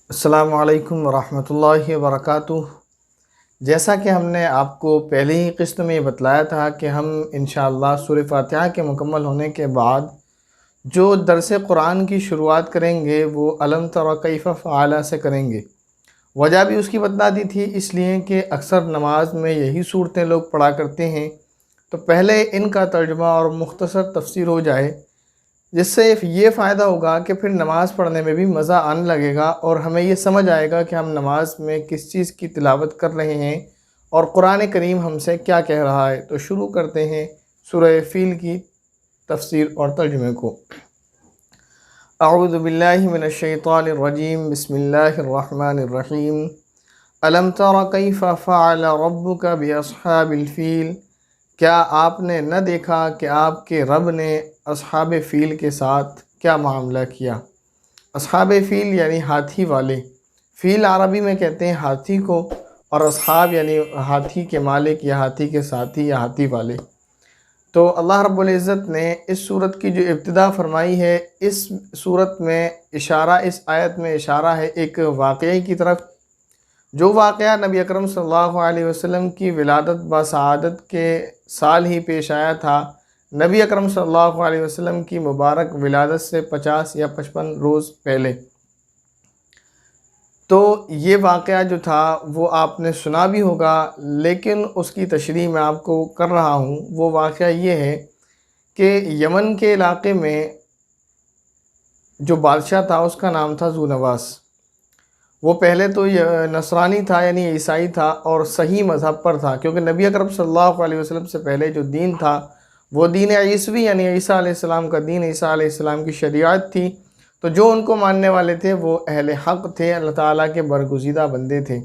السلام علیکم ورحمۃ اللہ وبرکاتہ۔ جیسا کہ ہم نے آپ کو پہلے ہی قسط میں بتلایا تھا کہ ہم انشاءاللہ سورہ فاتحہ کے مکمل ہونے کے بعد جو درس قرآن کی شروعات کریں گے وہ الم تر کیف فعل سے کریں گے۔ وجہ بھی اس کی بتا دی تھی، اس لیے کہ اکثر نماز میں یہی صورتیں لوگ پڑھا کرتے ہیں، تو پہلے ان کا ترجمہ اور مختصر تفسیر ہو جائے، جس سے یہ فائدہ ہوگا کہ پھر نماز پڑھنے میں بھی مزہ آنے لگے گا اور ہمیں یہ سمجھ آئے گا کہ ہم نماز میں کس چیز کی تلاوت کر رہے ہیں اور قرآن کریم ہم سے کیا کہہ رہا ہے۔ تو شروع کرتے ہیں سورہ فیل کی تفسیر اور ترجمے کو۔ اعوذ باللہ من الشیطان الرجیم، بسم اللہ الرحمن الرحیم۔ الم تر کیف فعل ربک باصحاب الفیل، کیا آپ نے نہ دیکھا کہ آپ کے رب نے اصحاب فیل کے ساتھ کیا معاملہ کیا۔ اصحاب فیل یعنی ہاتھی والے، فیل عربی میں کہتے ہیں ہاتھی کو، اور اصحاب یعنی ہاتھی کے مالک یا ہاتھی کے ساتھی یا ہاتھی والے۔ تو اللہ رب العزت نے اس صورت کی جو ابتدا فرمائی ہے، اس صورت میں اشارہ، اس آیت میں اشارہ ہے ایک واقعے کی طرف، جو واقعہ نبی اکرم صلی اللہ علیہ وسلم کی ولادت بسعادت کے سال ہی پیش آیا تھا۔ نبی اکرم صلی اللہ علیہ وسلم کی مبارک ولادت سے 50 یا 55 روز پہلے۔ تو یہ واقعہ جو تھا وہ آپ نے سنا بھی ہوگا، لیکن اس کی تشریح میں آپ کو کر رہا ہوں۔ وہ واقعہ یہ ہے کہ یمن کے علاقے میں جو بادشاہ تھا اس کا نام تھا ذو نواس۔ وہ پہلے تو نصرانی تھا یعنی عیسائی تھا، اور صحیح مذہب پر تھا، کیونکہ نبی اکرم صلی اللہ علیہ وسلم سے پہلے جو دین تھا وہ دین عیسوی یعنی عیسیٰ علیہ السلام کا دین، عیسیٰ علیہ السلام کی شریعت تھی۔ تو جو ان کو ماننے والے تھے وہ اہل حق تھے، اللہ تعالیٰ کے برگزیدہ بندے تھے۔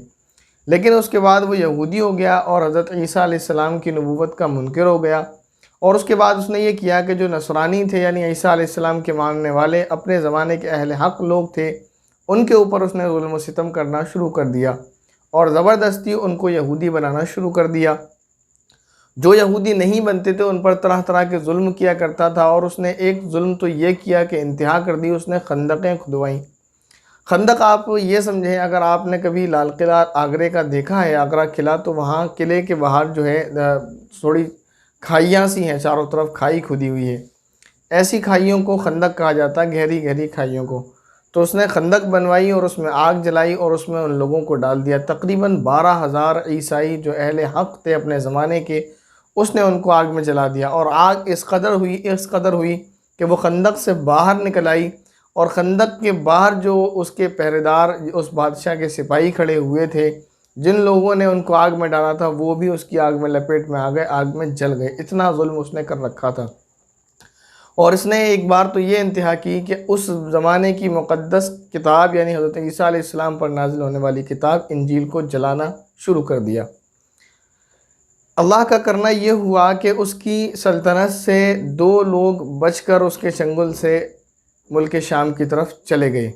لیکن اس کے بعد وہ یہودی ہو گیا اور حضرت عیسیٰ علیہ السلام کی نبوت کا منکر ہو گیا، اور اس کے بعد اس نے یہ کیا کہ جو نصرانی تھے یعنی عیسیٰ علیہ السلام کے ماننے والے اپنے زمانے کے اہل حق لوگ تھے، ان کے اوپر اس نے ظلم و ستم کرنا شروع کر دیا اور زبردستی ان کو یہودی بنانا شروع کر دیا۔ جو یہودی نہیں بنتے تھے ان پر طرح طرح کے ظلم کیا کرتا تھا، اور اس نے ایک ظلم تو یہ کیا کہ انتہا کر دی، اس نے خندقیں کھدوائیں۔ خندق آپ یہ سمجھیں، اگر آپ نے کبھی لال قلعہ آگرے کا دیکھا ہے، آگرہ قلعہ، تو وہاں قلعے کے باہر جو ہے تھوڑی کھائیاں سی ہیں، چاروں طرف کھائی کھدی ہوئی ہے، ایسی کھائیوں کو خندق کہا جاتا ہے، گہری گہری کھائیوں کو۔ تو اس نے خندق بنوائی اور اس میں آگ جلائی اور اس میں ان لوگوں کو ڈال دیا۔ تقریباً 12,000 عیسائی جو اہل حق تھے اپنے زمانے کے، اس نے ان کو آگ میں جلا دیا، اور آگ اس قدر ہوئی کہ وہ خندق سے باہر نکل آئی، اور خندق کے باہر جو اس کے پہرے دار، اس بادشاہ کے سپاہی کھڑے ہوئے تھے جن لوگوں نے ان کو آگ میں ڈالا تھا، وہ بھی اس کی آگ میں لپیٹ میں آ گئے، آگ میں جل گئے۔ اتنا ظلم اس نے کر رکھا تھا۔ اور اس نے ایک بار تو یہ انتہا کی کہ اس زمانے کی مقدس کتاب یعنی حضرت عیسیٰ علیہ السلام پر نازل ہونے والی کتاب انجیل کو جلانا شروع کر دیا۔ اللہ کا کرنا یہ ہوا کہ اس کی سلطنت سے 2 لوگ بچ کر اس کے چنگل سے ملک شام کی طرف چلے گئے۔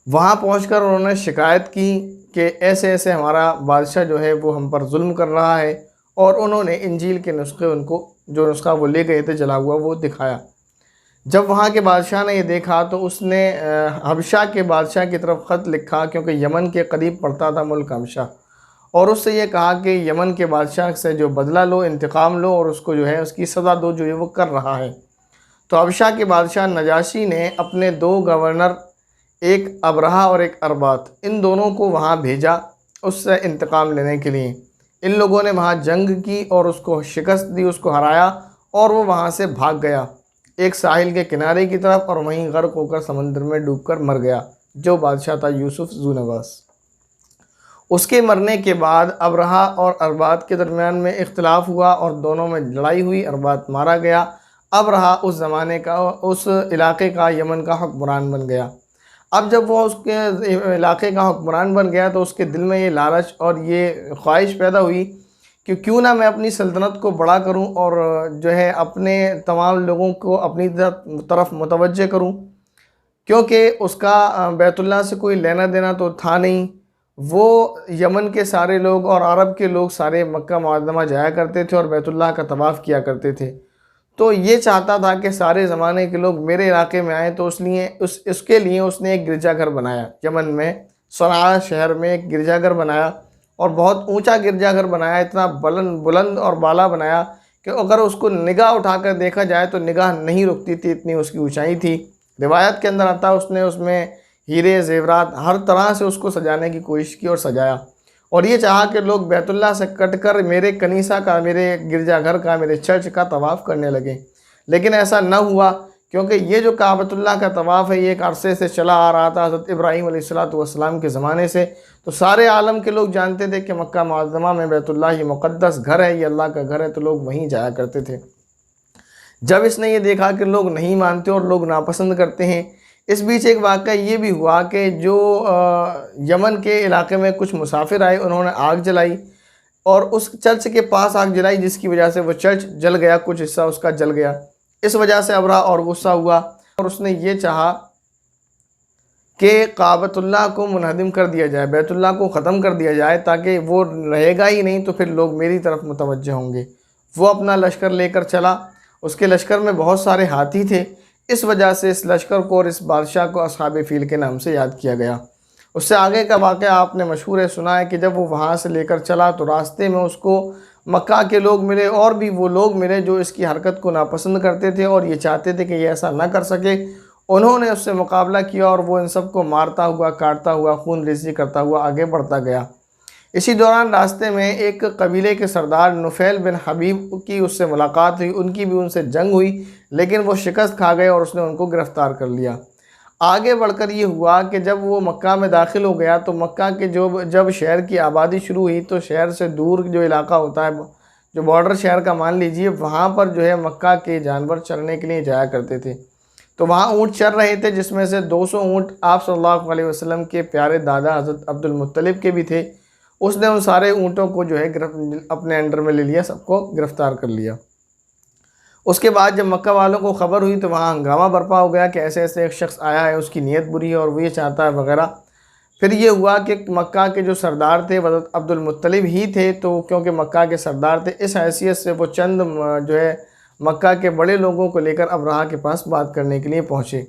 وہاں پہنچ کر انہوں نے شکایت کی کہ ایسے ایسے ہمارا بادشاہ جو ہے وہ ہم پر ظلم کر رہا ہے، اور انہوں نے انجیل کے نسخے، ان کو جو نسخہ وہ لے گئے تھے جلا ہوا، وہ دکھایا۔ جب وہاں کے بادشاہ نے یہ دیکھا تو اس نے حبشہ کے بادشاہ کی طرف خط لکھا، کیونکہ یمن کے قریب پڑتا تھا ملک حبشہ، اور اس سے یہ کہا کہ یمن کے بادشاہ سے جو بدلہ لو، انتقام لو، اور اس کو جو ہے اس کی سزا دو جو یہ وہ کر رہا ہے۔ تو حبشہ کے بادشاہ نجاشی نے اپنے 2 گورنر، ایک ابرہہ اور ایک اربات، ان دونوں کو وہاں بھیجا اس سے انتقام لینے کے لیے۔ ان لوگوں نے وہاں جنگ کی اور اس کو شکست دی، اس کو ہرایا، اور وہ وہاں سے بھاگ گیا ایک ساحل کے کنارے کی طرف، اور وہیں غرق ہو کر سمندر میں ڈوب کر مر گیا، جو بادشاہ تھا یوسف ذو نواس۔ اس کے مرنے کے بعد ابرہہ اور اربات کے درمیان میں اختلاف ہوا اور دونوں میں لڑائی ہوئی، اربات مارا گیا۔ ابرہہ اس زمانے کا، اس علاقے کا، یمن کا حکمران بن گیا۔ اب جب وہ اس کے علاقے کا حکمران بن گیا تو اس کے دل میں یہ لالچ اور یہ خواہش پیدا ہوئی کہ کیوں نہ میں اپنی سلطنت کو بڑا کروں اور جو ہے اپنے تمام لوگوں کو اپنی طرف متوجہ کروں، کیونکہ اس کا بیت اللہ سے کوئی لینا دینا تو تھا نہیں۔ وہ یمن کے سارے لوگ اور عرب کے لوگ سارے مکہ معظمہ جایا کرتے تھے اور بیت اللہ کا طواف کیا کرتے تھے۔ تو یہ چاہتا تھا کہ سارے زمانے کے لوگ میرے علاقے میں آئیں، تو اس کے لیے اس نے ایک گرجا گھر بنایا یمن میں، صنعاء شہر میں ایک گرجا گھر بنایا، اور بہت اونچا گرجا گھر بنایا، اتنا بلند اور بالا بنایا کہ اگر اس کو نگاہ اٹھا کر دیکھا جائے تو نگاہ نہیں رکتی تھی، اتنی اس کی اونچائی تھی۔ روایت کے اندر آتا اس نے اس میں ہیرے زیورات ہر طرح سے اس کو سجانے کی کوشش کی اور سجایا، اور یہ چاہا کہ لوگ بیت اللہ سے کٹ کر میرے کنیسہ کا، میرے گرجا گھر کا، میرے چرچ کا طواف کرنے لگے، لیکن ایسا نہ ہوا، کیونکہ یہ جو کعبۃ اللہ کا طواف ہے یہ ایک عرصے سے چلا آ رہا تھا حضرت ابراہیم علیہ السلام کے زمانے سے، تو سارے عالم کے لوگ جانتے تھے کہ مکہ معظمہ میں بیت اللہ یہ مقدس گھر ہے، یہ اللہ کا گھر ہے، تو لوگ وہیں جایا کرتے تھے۔ جب اس نے یہ دیکھا کہ لوگ نہیں مانتے اور لوگ ناپسند کرتے ہیں، اس بیچ ایک واقعہ یہ بھی ہوا کہ جو یمن کے علاقے میں کچھ مسافر آئے، انہوں نے آگ جلائی اور اس چرچ کے پاس آگ جلائی، جس کی وجہ سے وہ چرچ جل گیا، کچھ حصہ اس کا جل گیا۔ اس وجہ سے ابرہہ اور غصہ ہوا اور اس نے یہ چاہا کہ کعبۃ اللہ کو منہدم کر دیا جائے، بیت اللہ کو ختم کر دیا جائے، تاکہ وہ رہے گا ہی نہیں تو پھر لوگ میری طرف متوجہ ہوں گے۔ وہ اپنا لشکر لے کر چلا، اس کے لشکر میں بہت سارے ہاتھی تھے، اس وجہ سے اس لشکر کو اور اس بادشاہ کو اصحاب فیل کے نام سے یاد کیا گیا۔ اس سے آگے کا واقعہ آپ نے مشہور ہے، سنا ہے کہ جب وہ وہاں سے لے کر چلا تو راستے میں اس کو مکہ کے لوگ ملے، اور بھی وہ لوگ ملے جو اس کی حرکت کو ناپسند کرتے تھے اور یہ چاہتے تھے کہ یہ ایسا نہ کر سکے۔ انہوں نے اس سے مقابلہ کیا اور وہ ان سب کو مارتا ہوا، کاٹتا ہوا، خون ریزی کرتا ہوا آگے بڑھتا گیا۔ اسی دوران راستے میں ایک قبیلے کے سردار نفیل بن حبیب کی اس سے ملاقات ہوئی، ان کی بھی ان سے جنگ ہوئی، لیکن وہ شکست کھا گئے اور اس نے ان کو گرفتار کر لیا۔ آگے بڑھ کر یہ ہوا کہ جب وہ مکہ میں داخل ہو گیا تو مکہ کے جب شہر کی آبادی شروع ہوئی تو شہر سے دور جو علاقہ ہوتا ہے، جو بارڈر شہر کا مان لیجئے، وہاں پر جو ہے مکہ کے جانور چرنے کے لیے جایا کرتے تھے، تو وہاں اونٹ چر رہے تھے، جس میں سے 200 اونٹ آپ صلی اللہ علیہ وسلم کے پیارے دادا حضرت عبد المطلب کے بھی تھے۔ اس نے ان سارے اونٹوں کو جو ہے اپنے انڈر میں لے لیا، سب کو گرفتار کر لیا۔ اس کے بعد جب مکہ والوں کو خبر ہوئی تو وہاں ہنگامہ برپا ہو گیا کہ ایسے ایسے ایک شخص آیا ہے، اس کی نیت بری ہے اور وہ یہ چاہتا ہے وغیرہ۔ پھر یہ ہوا کہ مکہ کے جو سردار تھے حضرت عبد المطلب ہی تھے، تو کیونکہ مکہ کے سردار تھے، اس حیثیت سے وہ چند جو ہے مکہ کے بڑے لوگوں کو لے کر ابرہہ کے پاس بات کرنے کے لیے پہنچے۔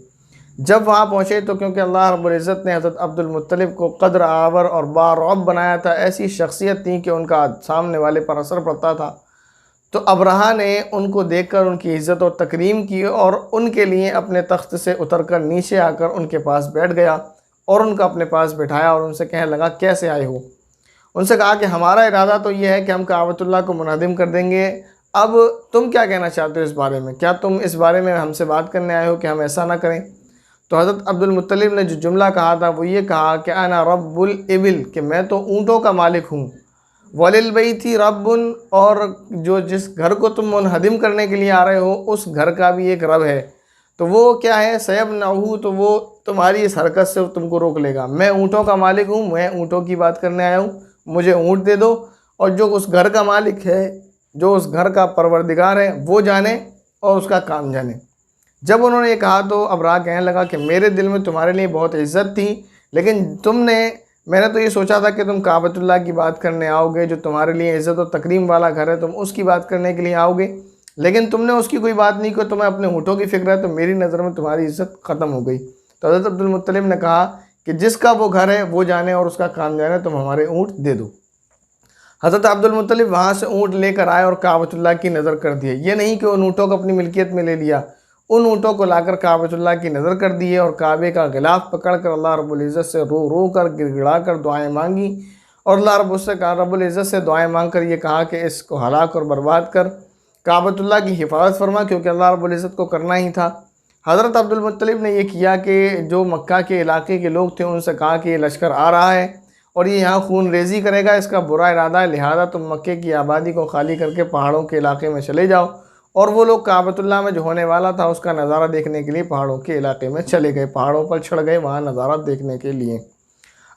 جب وہاں پہنچے تو کیونکہ اللہ رب العزت نے حضرت عبد المطلب کو قدر آور اور بارعب بنایا تھا، ایسی شخصیت تھی کہ ان کا سامنے والے پر اثر پڑتا تھا، تو ابرہہ نے ان کو دیکھ کر ان کی عزت اور تکریم کی اور ان کے لیے اپنے تخت سے اتر کر نیچے آ کر ان کے پاس بیٹھ گیا اور ان کو اپنے پاس بٹھایا اور ان سے کہنے لگا کیسے آئے ہو؟ ان سے کہا کہ ہمارا ارادہ تو یہ ہے کہ ہم کعبۃ اللہ کو منہدم کر دیں گے، اب تم کیا کہنا چاہتے ہو اس بارے میں؟ کیا تم اس بارے میں ہم سے بات کرنے آئے ہو کہ ہم ایسا نہ کریں؟ تو حضرت عبد المطلب نے جو جملہ کہا تھا وہ یہ کہا کہ انا رب الابل، کہ میں تو اونٹوں کا مالک ہوں، وللبیت رب، اور جس گھر کو تم منہدم کرنے کے لیے آ رہے ہو اس گھر کا بھی ایک رب ہے، تو وہ کیا ہے؟ سیمنعہ، تو وہ تمہاری اس حرکت سے تم کو روک لے گا۔ میں اونٹوں کا مالک ہوں، میں اونٹوں کی بات کرنے آیا ہوں، مجھے اونٹ دے دو، اور جو اس گھر کا مالک ہے، جو اس گھر کا پروردگار ہے، وہ جانے اور اس کا کام جانے۔ جب انہوں نے یہ کہا تو ابرہہ کہنے لگا کہ میرے دل میں تمہارے لیے بہت عزت تھی، لیکن میں نے تو یہ سوچا تھا کہ تم کعبۃ اللہ کی بات کرنے آؤ گے، جو تمہارے لیے عزت و تکریم والا گھر ہے، تم اس کی بات کرنے کے لیے آؤ گے، لیکن تم نے اس کی کوئی بات نہیں کی، تمہیں اپنے اونٹوں کی فکر ہے، تو میری نظر میں تمہاری عزت ختم ہو گئی۔ تو حضرت عبد المطلب نے کہا کہ جس کا وہ گھر ہے وہ جانے اور اس کا کام جانے، تم ہمارے اونٹ دے دو۔ حضرت عبد المطلب وہاں سے اونٹ لے کر آئے اور کعبۃ اللہ کی نظر کر دیے، یہ نہیں کہ ان اونٹوں کو اپنی ملکیت میں لے لیا، ان اونٹوں کو لا کر کعبۃ اللہ کی نظر کر دیے اور کعبے کا غلاف پکڑ کر اللہ رب العزت سے رو رو کر گڑ گڑا کر دعائیں مانگی، اور اللہ رب العزت سے دعائیں مانگ کر یہ کہا کہ اس کو ہلاک اور برباد کر، کعبۃ اللہ کی حفاظت فرما، کیونکہ اللہ رب العزت کو کرنا ہی تھا۔ حضرت عبد المطلب نے یہ کیا کہ جو مکہ کے علاقے کے لوگ تھے ان سے کہا کہ یہ لشکر آ رہا ہے اور یہ یہاں خون ریزی کرے گا، اس کا برا ارادہ ہے، لہذا تم مکے کی آبادی کو خالی کر کے پہاڑوں کے علاقے میں چلے جاؤ، اور وہ لوگ کعبۃ اللہ میں جو ہونے والا تھا اس کا نظارہ دیکھنے کے لیے پہاڑوں کے علاقے میں چلے گئے، پہاڑوں پر چڑھ گئے وہاں نظارہ دیکھنے کے لیے۔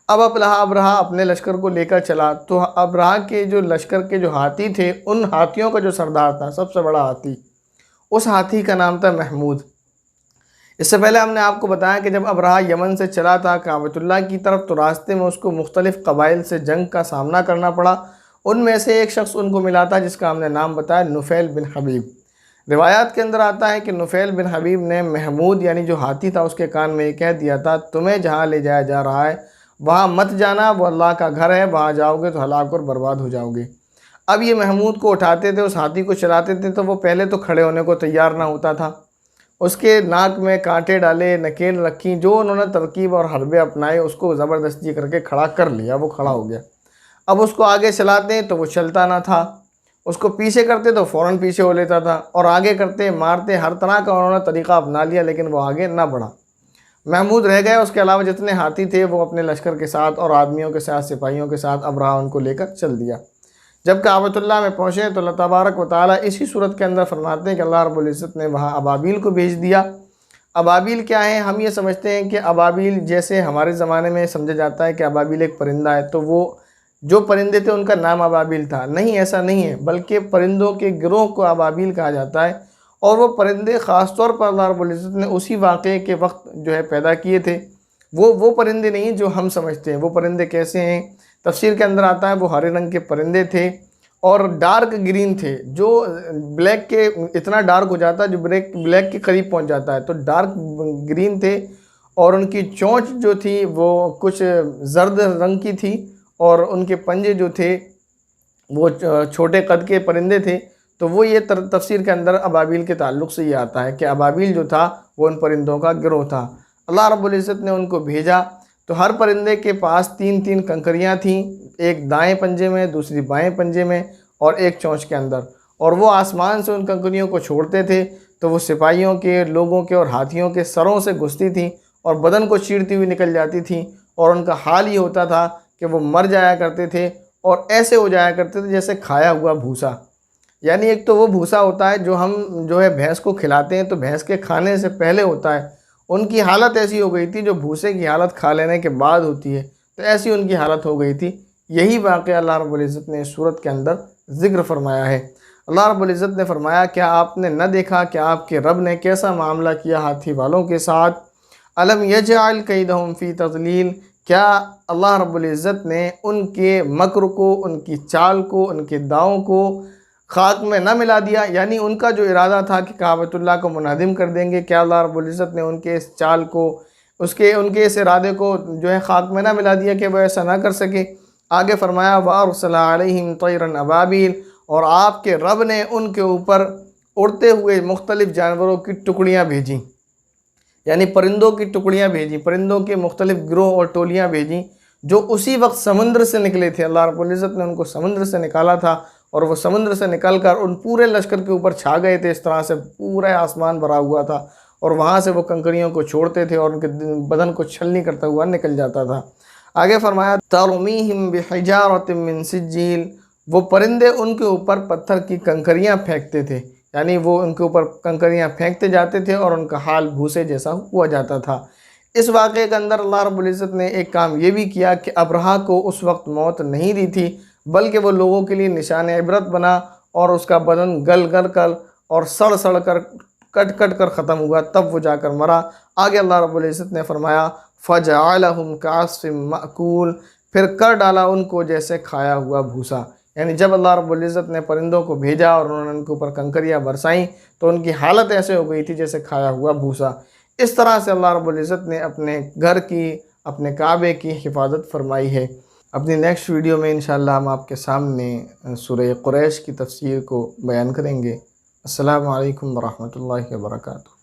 اب ابرہہ اپنے لشکر کو لے کر چلا، تو ابرہہ کے جو لشکر کے جو ہاتھی تھے، ان ہاتھیوں کا جو سردار تھا، سب سے بڑا ہاتھی، اس ہاتھی کا نام تھا محمود۔ اس سے پہلے ہم نے آپ کو بتایا کہ جب ابرہہ یمن سے چلا تھا کعبۃ اللہ کی طرف تو راستے میں اس کو مختلف قبائل سے جنگ کا سامنا کرنا پڑا، ان میں سے ایک شخص ان کو ملا تھا جس کا ہم نے نام بتایا نفیل بن حبیب۔ روایات کے اندر آتا ہے کہ نفیل بن حبیب نے محمود یعنی جو ہاتھی تھا اس کے کان میں یہ کہہ دیا تھا، تمہیں جہاں لے جایا جا رہا ہے وہاں مت جانا، وہ اللہ کا گھر ہے، وہاں جاؤ گے تو ہلاک اور برباد ہو جاؤ گے۔ اب یہ محمود کو اٹھاتے تھے، اس ہاتھی کو چلاتے تھے، تو وہ پہلے تو کھڑے ہونے کو تیار نہ ہوتا تھا، اس کے ناک میں کانٹے ڈالے، نکیل رکھی، جو انہوں نے ترکیب اور حربے اپنائے اس کو زبردستی کر کے کھڑا کر لیا، وہ کھڑا ہو گیا۔ اب اس کو آگے چلاتے تو وہ چلتا نہ تھا، اس کو پیچھے کرتے تو فوراً پیچھے ہو لیتا تھا، اور آگے کرتے مارتے، ہر طرح کا انہوں نے طریقہ اپنا لیا، لیکن وہ آگے نہ بڑھا۔ محمود رہ گئے، اس کے علاوہ جتنے ہاتھی تھے وہ اپنے لشکر کے ساتھ اور آدمیوں کے ساتھ، سپاہیوں کے ساتھ ابرہہ ان کو لے کر چل دیا۔ جب کعبۃ اللہ میں پہنچے تو اللہ تبارک و تعالیٰ اسی صورت کے اندر فرماتے ہیں کہ اللہ رب العزت نے وہاں ابابیل کو بھیج دیا۔ ابابیل کیا ہیں؟ ہم یہ سمجھتے ہیں کہ ابابیل جیسے ہمارے زمانے میں سمجھا جاتا ہے کہ ابابیل ایک پرندہ ہے، تو وہ جو پرندے تھے ان کا نام ابابیل تھا، نہیں، ایسا نہیں ہے، بلکہ پرندوں کے گروہ کو ابابیل کہا جاتا ہے، اور وہ پرندے خاص طور پر اللہ رب العزت نے اسی واقعے کے وقت جو ہے پیدا کیے تھے۔ وہ پرندے نہیں جو ہم سمجھتے ہیں۔ وہ پرندے کیسے ہیں؟ تفسیر کے اندر آتا ہے وہ ہرے رنگ کے پرندے تھے اور ڈارک گرین تھے، جو بلیک کے اتنا ڈارک ہو جاتا ہے، جو بلیک کے قریب پہنچ جاتا ہے، تو ڈارک گرین تھے، اور ان کی چونچ جو تھی وہ کچھ زرد رنگ کی تھی، اور ان کے پنجے جو تھے وہ چھوٹے قد کے پرندے تھے۔ تو وہ یہ تفسیر کے اندر ابابیل کے تعلق سے یہ آتا ہے کہ ابابیل جو تھا وہ ان پرندوں کا گروہ تھا۔ اللہ رب العزت نے ان کو بھیجا تو ہر پرندے کے پاس 3 کنکریاں تھیں، ایک دائیں پنجے میں، دوسری بائیں پنجے میں، اور ایک چونچ کے اندر، اور وہ آسمان سے ان کنکریوں کو چھوڑتے تھے تو وہ سپاہیوں کے، لوگوں کے اور ہاتھیوں کے سروں سے گھستی تھیں اور بدن کو چیرتی ہوئی نکل جاتی تھیں، اور ان کا حال یہ ہوتا تھا کہ وہ مر جایا کرتے تھے اور ایسے ہو جایا کرتے تھے جیسے کھایا ہوا بھوسا۔ یعنی ایک تو وہ بھوسا ہوتا ہے جو ہم جو ہے بھینس کو کھلاتے ہیں تو بھینس کے کھانے سے پہلے ہوتا ہے، ان کی حالت ایسی ہو گئی تھی جو بھوسے کی حالت کھا لینے کے بعد ہوتی ہے، تو ایسی ان کی حالت ہو گئی تھی۔ یہی واقعہ اللہ رب العزت نے اس صورت کے اندر ذکر فرمایا ہے۔ اللہ رب العزت نے فرمایا کیا آپ نے نہ دیکھا کہ آپ کے رب نے کیسا معاملہ کیا ہاتھی والوں کے ساتھ؟ الم یجعل کیدہم فی تضلیل، کیا اللہ رب العزت نے ان کے مکر کو، ان کی چال کو، ان کے داؤں کو خاک میں نہ ملا دیا؟ یعنی ان کا جو ارادہ تھا کہ کعبۃ اللہ کو منہدم کر دیں گے، کیا اللہ رب العزت نے ان کے اس چال کو، ان کے اس ارادے کو جو ہے خاک میں نہ ملا دیا کہ وہ ایسا نہ کر سکے؟ آگے فرمایا وَأَرْسَلَ عَلَيْهِمْ طَيْرًا أَبَابِيلَ، اور آپ کے رب نے ان کے اوپر اڑتے ہوئے مختلف جانوروں کی ٹکڑیاں بھیجیں، یعنی پرندوں کی ٹکڑیاں بھیجیں، پرندوں کے مختلف گروہ اور ٹولیاں بھیجیں جو اسی وقت سمندر سے نکلے تھے۔ اللہ رب العزت نے ان کو سمندر سے نکالا تھا، اور وہ سمندر سے نکل کر ان پورے لشکر کے اوپر چھا گئے تھے، اس طرح سے پورا آسمان بھرا ہوا تھا، اور وہاں سے وہ کنکریوں کو چھوڑتے تھے اور ان کے بدن کو چھلنی کرتا ہوا نکل جاتا تھا۔ آگے فرمایا ترمیہم بحجارۃ من سجیل، وہ پرندے ان کے اوپر پتھر کی کنکریاں پھینکتے تھے، یعنی وہ ان کے اوپر کنکریاں پھینکتے جاتے تھے اور ان کا حال بھوسے جیسا ہوا جاتا تھا۔ اس واقعے کے اندر اللہ رب العزت نے ایک کام یہ بھی کیا کہ ابرہہ کو اس وقت موت نہیں دی تھی، بلکہ وہ لوگوں کے لیے نشان عبرت بنا، اور اس کا بدن گل گل کر اور سڑ سڑ کر کٹ کٹ کر ختم ہوا، تب وہ جا کر مرا۔ آگے اللہ رب العزت نے فرمایا فَجَعَلَهُمْ كَعَصْفٍ مَأْكُولٍ، پھر کر ڈالا ان کو جیسے کھایا ہوا بھوسا۔ یعنی جب اللہ رب العزت نے پرندوں کو بھیجا اور انہوں نے ان کے اوپر کنکریاں برسائیں تو ان کی حالت ایسے ہو گئی تھی جیسے کھایا ہوا بھوسا۔ اس طرح سے اللہ رب العزت نے اپنے گھر کی، اپنے کعبے کی حفاظت فرمائی ہے۔ اپنی نیکسٹ ویڈیو میں انشاءاللہ ہم آپ کے سامنے سورہ قریش کی تفسیر کو بیان کریں گے۔ السلام علیکم ورحمۃ اللہ وبرکاتہ۔